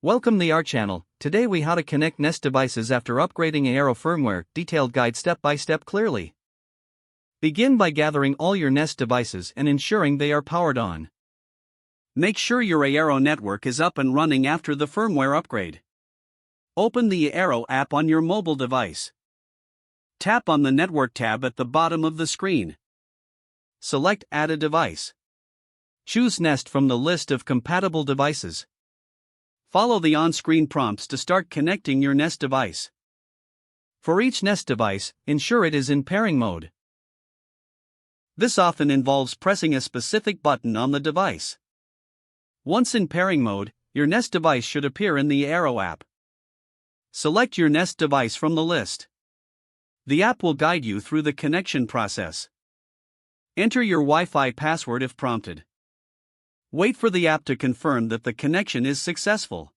Welcome to our channel. Today we how to connect Nest devices after upgrading Eero firmware, detailed guide step by step clearly. Begin by gathering all your Nest devices and ensuring they are powered on. Make sure your Eero network is up and running after the firmware upgrade. Open the Eero app on your mobile device. Tap on the Network tab at the bottom of the screen. Select Add a device. Choose Nest from the list of compatible devices. Follow the on-screen prompts to start connecting your Nest device. For each Nest device, ensure it is in pairing mode. This often involves pressing a specific button on the device. Once in pairing mode, your Nest device should appear in the Eero app. Select your Nest device from the list. The app will guide you through the connection process. Enter your Wi-Fi password if prompted. Wait for the app to confirm that the connection is successful.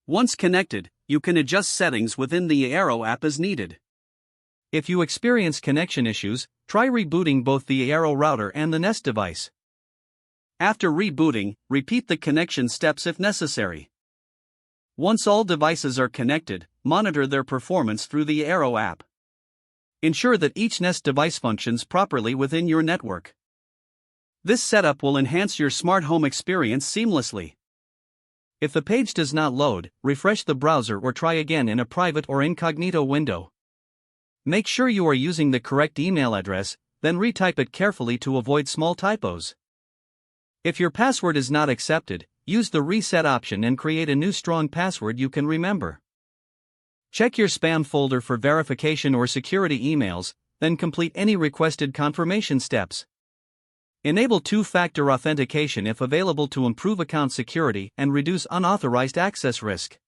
Once connected, you can adjust settings within the Eero app as needed. If you experience connection issues, try rebooting both the Eero router and the Nest device. After rebooting, repeat the connection steps if necessary. Once all devices are connected, monitor their performance through the Eero app. Ensure that each Nest device functions properly within your network. This setup will enhance your smart home experience seamlessly. If the page does not load, refresh the browser or try again in a private or incognito window. Make sure you are using the correct email address, then retype it carefully to avoid small typos. If your password is not accepted, use the reset option and create a new strong password you can remember. Check your spam folder for verification or security emails, then complete any requested confirmation steps. Enable two-factor authentication if available to improve account security and reduce unauthorized access risk.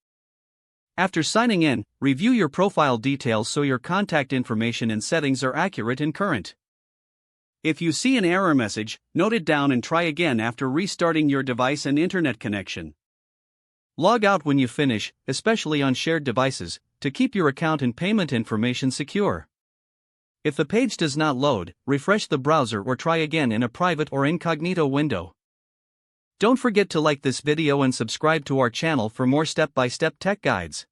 After signing in, review your profile details so your contact information and settings are accurate and current. If you see an error message, note it down and try again after restarting your device and internet connection. Log out when you finish, especially on shared devices, to keep your account and payment information secure. If the page does not load, refresh the browser or try again in a private or incognito window. Don't forget to like this video and subscribe to our channel for more step-by-step tech guides.